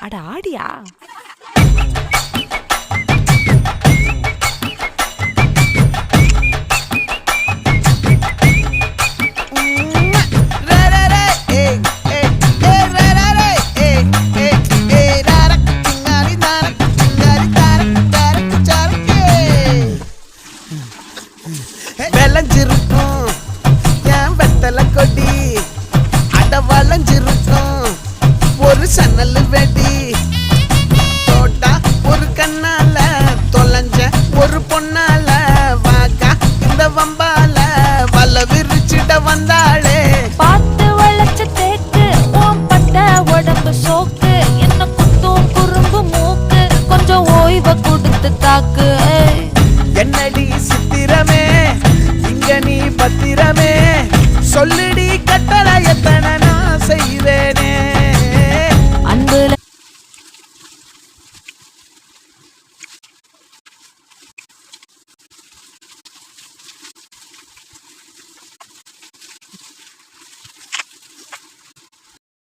அட ஆடியா? விளைஞ்சிருக்கும் என் வெத்தலை கொடி, அட வளைஞ்சிருக்கும் ஒரு சன்னல் வெடி. தோட்டா ஒரு கண்ணால தொலைஞ்ச ஒரு பொண்ணால வாக்கா இந்த வம்பால வல விரிச்சிட வந்தாளே. பார்த்து வளைச்ச தேக்கு ஓம் பட்ட உடம்பு சோக்கு, என்ன குத்தும் குறும்பு மூக்கு, கொஞ்சம் ஓய்வை கொடுத்து தாக்கு. என்னடி சித்திரமே இங்க நீ பத்திரமே, சொல்லுடி கட்டளை எத்தனை நான் செய்வேனே.